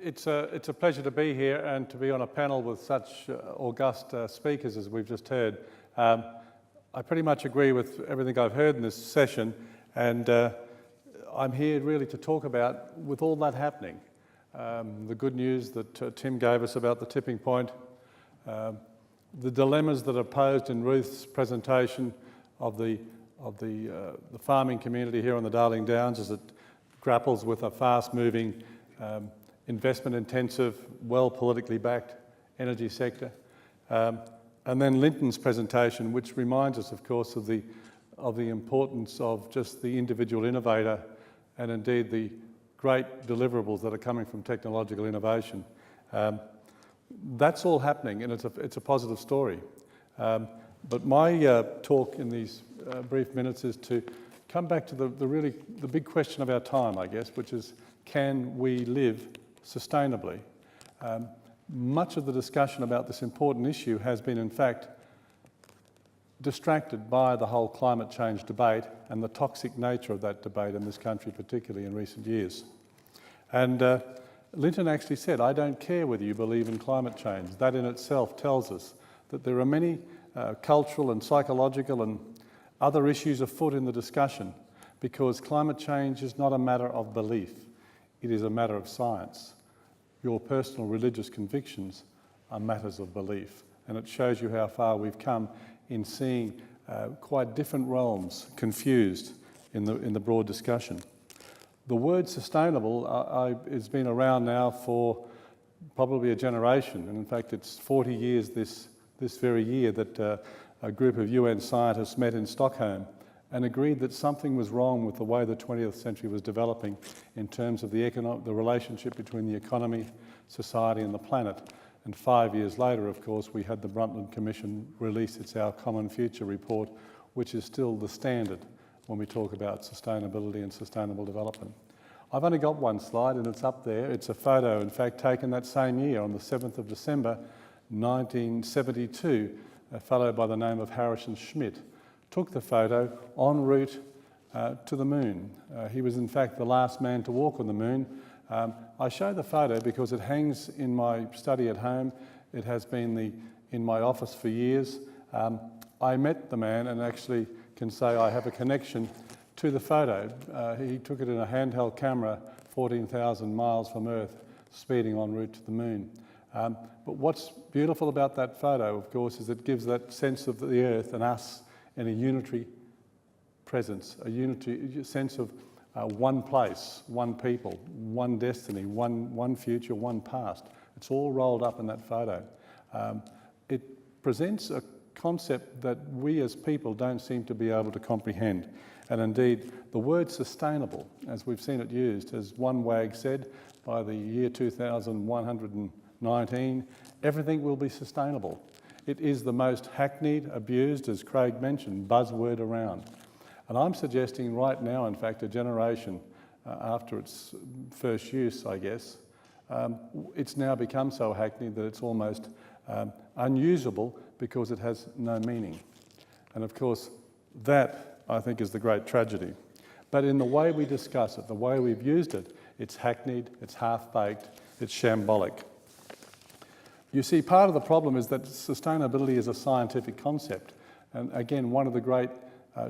It's a pleasure to be here and to be on a panel with such august speakers as we've just heard. I pretty much agree with everything I've heard in this session, and I'm here really to talk about, with all that happening, the good news that Tim gave us about the tipping point, the dilemmas that are posed in Ruth's presentation of the farming community here on the Darling Downs as it grapples with a fast-moving, investment-intensive, well politically backed energy sector. And then Linton's presentation, which reminds us, of course, of the importance of just the individual innovator and indeed the great deliverables that are coming from technological innovation. That's all happening, and it's a positive story. But my talk in these brief minutes is to come back to the big question of our time, I guess, which is, can we live sustainably? Much of the discussion about this important issue has been, in fact, distracted by the whole climate change debate and the toxic nature of that debate in this country, particularly in recent years. And Linton actually said, I don't care whether you believe in climate change. That in itself tells us that there are many cultural and psychological and other issues afoot in the discussion, because climate change is not a matter of belief. It is a matter of science. Your personal religious convictions are matters of belief, and it shows you how far we've come in seeing quite different realms confused in the broad discussion. The word sustainable has been around now for probably a generation, and in fact it's 40 years this very year that a group of UN scientists met in Stockholm and agreed that something was wrong with the way the 20th century was developing in terms of the relationship between the economy, society and the planet. And 5 years later, of course, we had the Brundtland Commission release its Our Common Future report, which is still the standard when we talk about sustainability and sustainable development. I've only got one slide and it's up there. It's a photo, in fact, taken that same year on the 7th of December, 1972. A fellow by the name of Harrison Schmitt took the photo en route to the moon. He was in fact the last man to walk on the moon. I show the photo because it hangs in my study at home. It has been in my office for years. I met the man and actually can say I have a connection to the photo. He took it in a handheld camera 14,000 miles from Earth, speeding en route to the moon. But what's beautiful about that photo, of course, is it gives that sense of the Earth and us in a unitary presence, a unitary sense of one place, one people, one destiny, one future, one past. It's all rolled up in that photo. It presents a concept that we as people don't seem to be able to comprehend. And indeed, the word sustainable, as we've seen it used, as one wag said, by the year 2119, everything will be sustainable. It is the most hackneyed, abused, as Craig mentioned, buzzword around. And I'm suggesting right now, in fact, a generation after its first use, I guess, it's now become so hackneyed that it's almost unusable because it has no meaning. And of course, that, I think, is the great tragedy. But in the way we discuss it, the way we've used it, it's hackneyed, it's half-baked, it's shambolic. You see, part of the problem is that sustainability is a scientific concept. And again, one of the great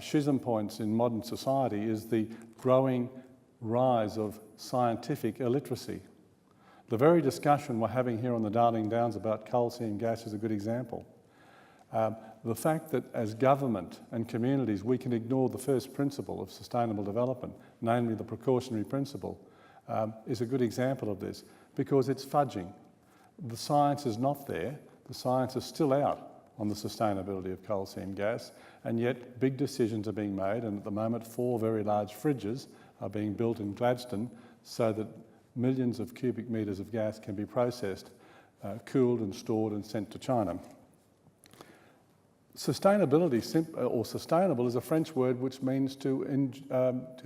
schism points in modern society is the growing rise of scientific illiteracy. The very discussion we're having here on the Darling Downs about coal seam gas is a good example. The fact that as government and communities we can ignore the first principle of sustainable development, namely the precautionary principle, is a good example of this, because it's fudging. The science is not there. The science is still out on the sustainability of coal seam gas, and yet big decisions are being made, and at the moment 4 very large fridges are being built in Gladstone so that millions of cubic metres of gas can be processed, cooled and stored and sent to China. Sustainability, or sustainable, is a French word which means to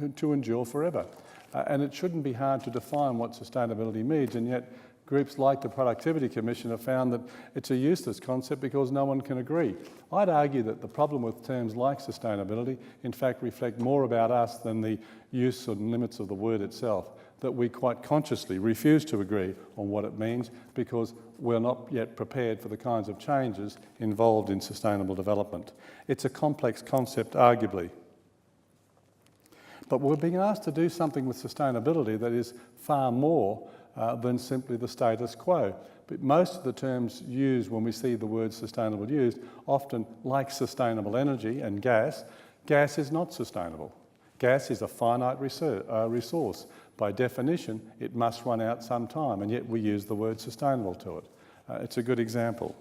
endure forever. And it shouldn't be hard to define what sustainability means, and yet groups like the Productivity Commission have found that it's a useless concept because no one can agree. I'd argue that the problem with terms like sustainability in fact reflect more about us than the use and limits of the word itself. that we quite consciously refuse to agree on what it means because we're not yet prepared for the kinds of changes involved in sustainable development. It's a complex concept, arguably. But we're being asked to do something with sustainability that is far more than simply the status quo. But most of the terms used when we see the word sustainable used, often like sustainable energy and gas is not sustainable. Gas is a finite resource. By definition, it must run out sometime, and yet we use the word sustainable to it. It's a good example.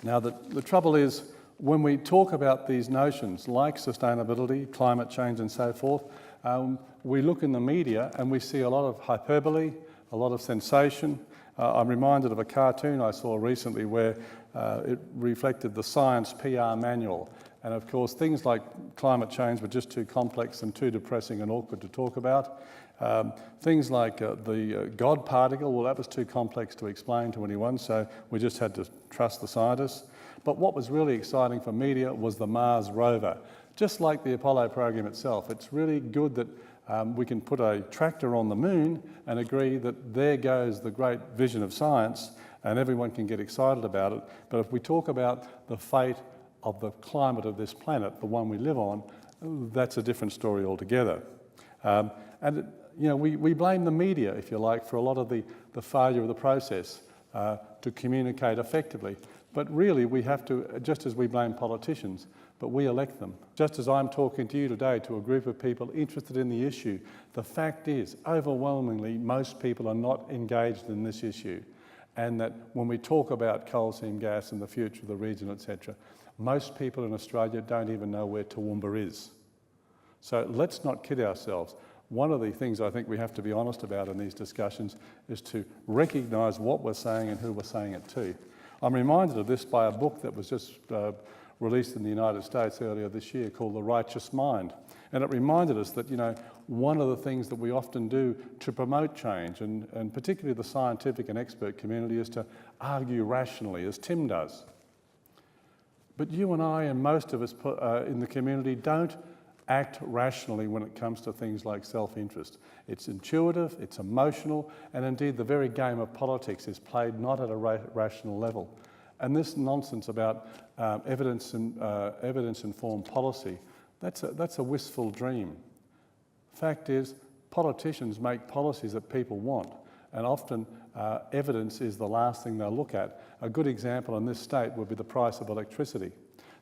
Now, the trouble is, when we talk about these notions like sustainability, climate change and so forth, we look in the media and we see a lot of hyperbole, a lot of sensation. I'm reminded of a cartoon I saw recently where it reflected the science PR manual. And of course, things like climate change were just too complex and too depressing and awkward to talk about. Things like the God particle, well, that was too complex to explain to anyone, so we just had to trust the scientists. But what was really exciting for media was the Mars rover. Just like the Apollo program itself, it's really good that we can put a tractor on the moon and agree that there goes the great vision of science and everyone can get excited about it. But if we talk about the fate of the climate of this planet, the one we live on, that's a different story altogether. We blame the media, if you like, for a lot of the failure of the process to communicate effectively. But really, we have to, just as we blame politicians, but we elect them. Just as I'm talking to you today to a group of people interested in the issue, the fact is, overwhelmingly, most people are not engaged in this issue. And that when we talk about coal seam gas and the future of the region, etc., most people in Australia don't even know where Toowoomba is. So let's not kid ourselves. One of the things I think we have to be honest about in these discussions is to recognise what we're saying and who we're saying it to. I'm reminded of this by a book that was just released in the United States earlier this year called The Righteous Mind. And it reminded us that, one of the things that we often do to promote change, and particularly the scientific and expert community, is to argue rationally, as Tim does. But you and I and most of us in the community don't act rationally when it comes to things like self-interest. It's intuitive, it's emotional, and indeed the very game of politics is played not at a rational level. And this nonsense about evidence-informed policy, that's a wistful dream. Fact is, politicians make policies that people want, and often evidence is the last thing they'll look at. A good example in this state would be the price of electricity.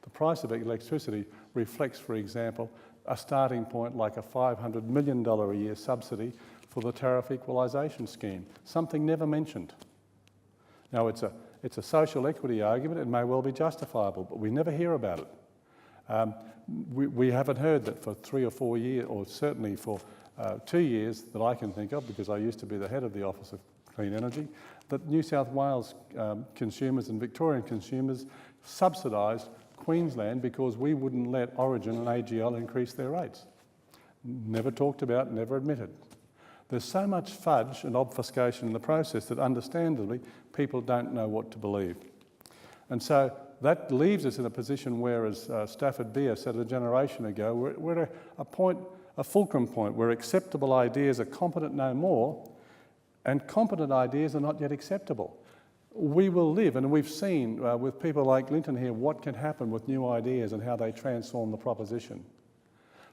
The price of electricity reflects, for example, a starting point like a $500 million a year subsidy for the tariff equalisation scheme, something never mentioned. Now, it's a social equity argument. It may well be justifiable, but we never hear about it. We haven't heard that for 3 or 4 years, or certainly for 2 years that I can think of, because I used to be the head of the Office of Clean Energy, that New South Wales consumers and Victorian consumers subsidised Queensland because we wouldn't let Origin and AGL increase their rates. Never talked about, never admitted. There's so much fudge and obfuscation in the process that understandably people don't know what to believe. And so that leaves us in a position where, as Stafford Beer said a generation ago, we're at a fulcrum point where acceptable ideas are competent no more and competent ideas are not yet acceptable. We will live, and we've seen with people like Linton here what can happen with new ideas and how they transform the proposition.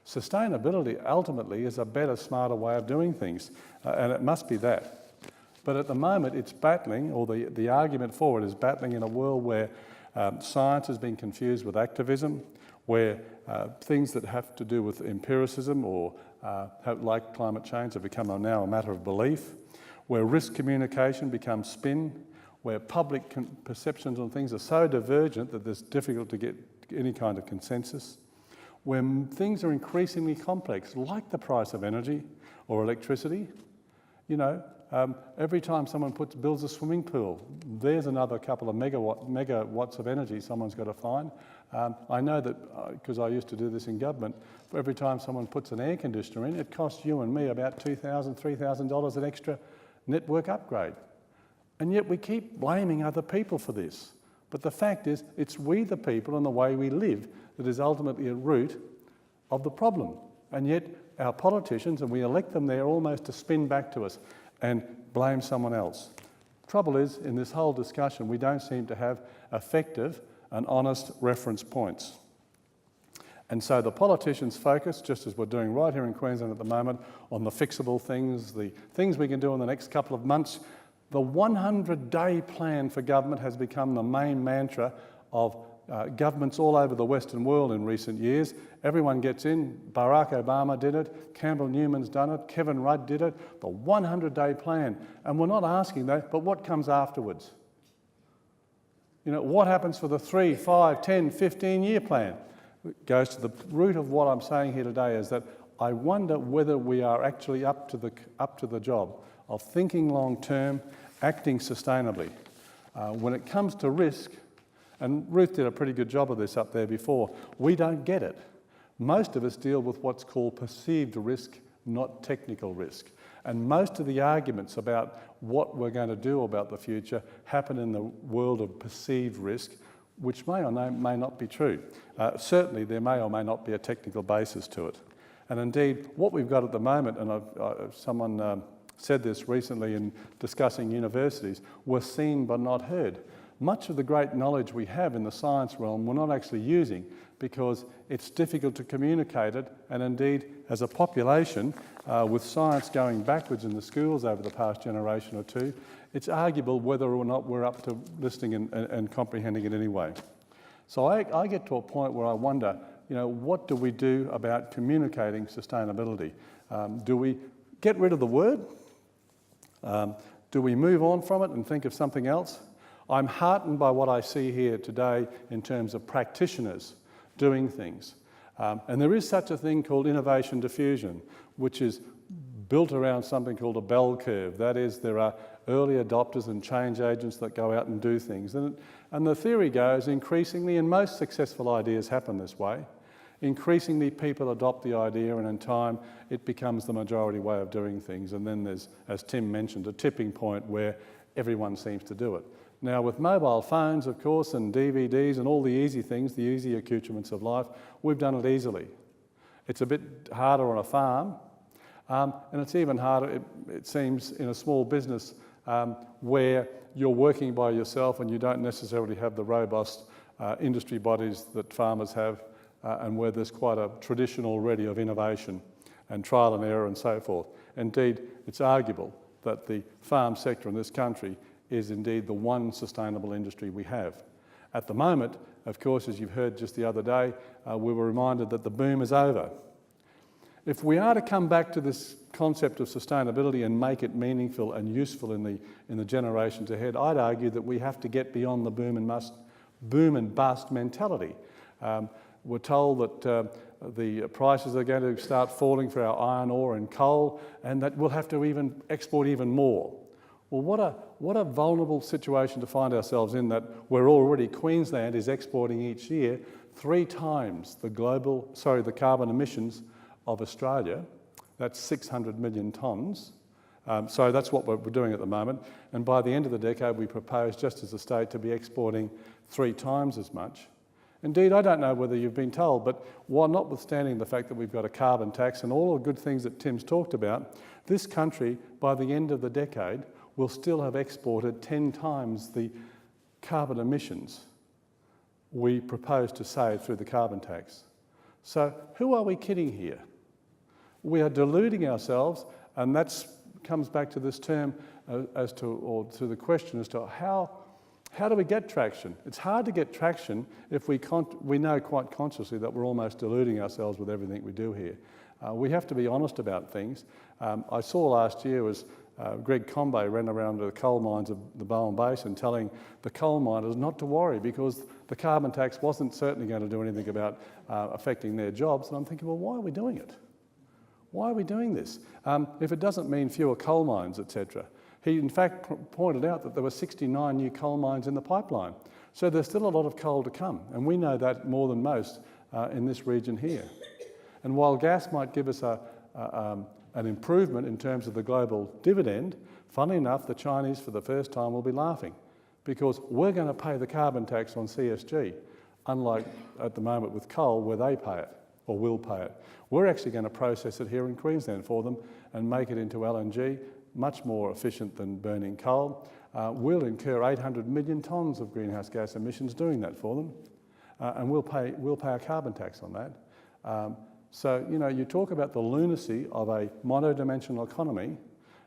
Sustainability ultimately is a better, smarter way of doing things, and it must be that. But at the moment it's battling, or the argument for it is battling in a world where science has been confused with activism, where things that have to do with empiricism or like climate change have become now a matter of belief, where risk communication becomes spin, where public perceptions on things are so divergent that it's difficult to get any kind of consensus, when things are increasingly complex, like the price of energy or electricity. Every time someone builds a swimming pool, there's another couple of megawatts of energy someone's got to find. I know that, because I used to do this in government, for every time someone puts an air conditioner in, it costs you and me about $2,000, $3,000 an extra network upgrade. And yet we keep blaming other people for this. But the fact is, it's we the people and the way we live that is ultimately at root of the problem. And yet our politicians, and we elect them there almost to spin back to us and blame someone else. Trouble is, in this whole discussion, we don't seem to have effective and honest reference points. And so the politicians focus, just as we're doing right here in Queensland at the moment, on the fixable things, the things we can do in the next couple of months. The 100-day plan for government has become the main mantra of governments all over the Western world in recent years. Everyone gets in. Barack Obama did it. Campbell Newman's done it. Kevin Rudd did it. The 100-day plan. And we're not asking that, but what comes afterwards? You know, what happens for the 3, 5, 10, 15-year plan? It goes to the root of what I'm saying here today is that I wonder whether we are actually up to the job of thinking long-term, acting sustainably. When it comes to risk, and Ruth did a pretty good job of this up there before, we don't get it. Most of us deal with what's called perceived risk, not technical risk. And most of the arguments about what we're going to do about the future happen in the world of perceived risk, which may or may not be true. Certainly there may or may not be a technical basis to it. And indeed, what we've got at the moment, and someone said this recently in discussing universities, we're seen but not heard. Much of the great knowledge we have in the science realm we're not actually using because it's difficult to communicate it, and indeed as a population, with science going backwards in the schools over the past generation or two, it's arguable whether or not we're up to listening and comprehending it anyway. So I get to a point where I wonder, you know, what do we do about communicating sustainability? Do we get rid of the word? Do we move on from it and think of something else? I'm heartened by what I see here today in terms of practitioners doing things. And there is such a thing called innovation diffusion, which is built around something called a bell curve. That is, there are early adopters and change agents that go out and do things. And the theory goes increasingly, and most successful ideas happen this way, increasingly people adopt the idea, and in time it becomes the majority way of doing things. And then there's, as Tim mentioned, a tipping point where everyone seems to do it. Now, with mobile phones, of course, and DVDs and all the easy things, the easy accoutrements of life, we've done it easily. It's a bit harder on a farm, and it's even harder, it seems, in a small business where you're working by yourself and you don't necessarily have the robust industry bodies that farmers have, and where there's quite a tradition already of innovation and trial and error and so forth. Indeed, it's arguable that the farm sector in this country is indeed the one sustainable industry we have. At the moment, of course, as you've heard just the other day, we were reminded that the boom is over. If we are to come back to this concept of sustainability and make it meaningful and useful in the generations ahead, I'd argue that we have to get beyond the boom and bust mentality. We're told that the prices are going to start falling for our iron ore and coal, and that we'll have to even export even more. Well, what a vulnerable situation to find ourselves in, that we're already, Queensland is exporting each year 3 times the carbon emissions of Australia. That's 600 million tonnes. So that's what we're doing at the moment. And by the end of the decade, we propose, just as a state, to be exporting 3 times as much. Indeed, I don't know whether you've been told, but while notwithstanding the fact that we've got a carbon tax and all the good things that Tim's talked about, this country, by the end of the decade, will still have exported 10 times the carbon emissions we propose to save through the carbon tax. So who are we kidding here? We are deluding ourselves, and that comes back to this term to the question as to how do we get traction? It's hard to get traction if we know quite consciously that we're almost deluding ourselves with everything we do here. We have to be honest about things. I saw last year was Greg Combet ran around to the coal mines of the Bowen Basin telling the coal miners not to worry because the carbon tax wasn't certainly going to do anything about affecting their jobs. And I'm thinking, well, why are we doing it? Why are we doing this? If it doesn't mean fewer coal mines, etc. He in fact pointed out that there were 69 new coal mines in the pipeline. So there's still a lot of coal to come, and we know that more than most in this region here. And while gas might give us an improvement in terms of the global dividend, funnily enough, the Chinese for the first time will be laughing because we're going to pay the carbon tax on CSG, unlike at the moment with coal where they pay it. or will pay it. We're actually going to process it here in Queensland for them and make it into LNG, much more efficient than burning coal. We'll incur 800 million tonnes of greenhouse gas emissions doing that for them, and we'll pay a carbon tax on that. So, you know, you talk about the lunacy of a monodimensional economy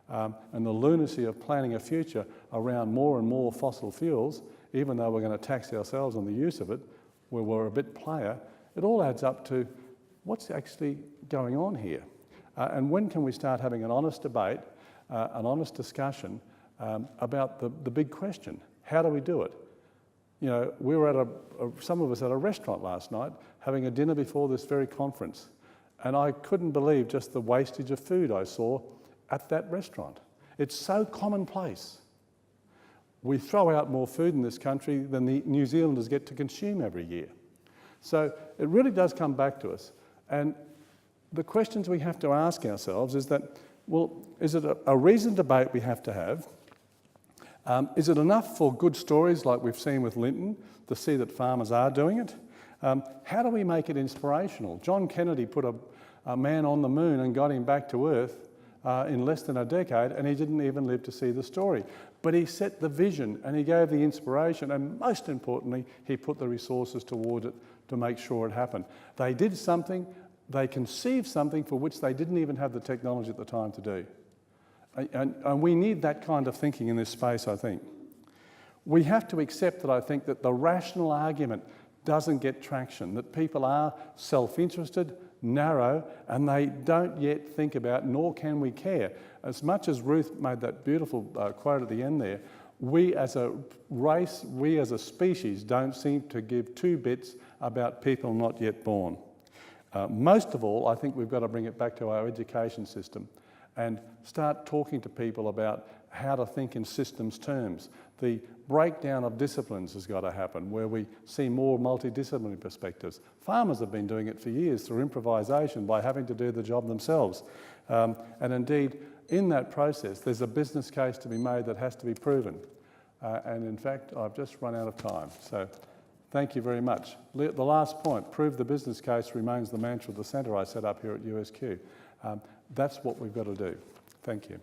and the lunacy of planning a future around more and more fossil fuels, even though we're going to tax ourselves on the use of it, where we're a bit player. It all adds up to what's actually going on here. And when can we start having an honest debate, an honest discussion about the big question? How do we do it? You know, we were at some of us at a restaurant last night having a dinner before this very conference, and I couldn't believe just the wastage of food I saw at that restaurant. It's so commonplace. We throw out more food in this country than the New Zealanders get to consume every year. So it really does come back to us. And the questions we have to ask ourselves is that, well, is it a reasoned debate we have to have? Is it enough for good stories like we've seen with Linton to see that farmers are doing it? How do we make it inspirational? John Kennedy put a man on the moon and got him back to Earth in less than a decade, and he didn't even live to see the story. But he set the vision and he gave the inspiration, and most importantly, he put the resources toward it to make sure it happened. They did something, they conceived something for which they didn't even have the technology at the time to do. And we need that kind of thinking in this space, I think. We have to accept that I think that the rational argument doesn't get traction, that people are self-interested, narrow, and they don't yet think about, nor can we care. As much as Ruth made that beautiful quote at the end there, we as a race, we as a species don't seem to give two bits about people not yet born. Most of all, I think we've got to bring it back to our education system and start talking to people about how to think in systems terms. The breakdown of disciplines has got to happen, where we see more multidisciplinary perspectives. Farmers have been doing it for years through improvisation by having to do the job themselves. And indeed, in that process, there's a business case to be made that has to be proven. And in fact, I've just run out of time. So thank you very much. The last point, prove the business case, remains the mantra of the centre I set up here at USQ. That's what we've got to do. Thank you.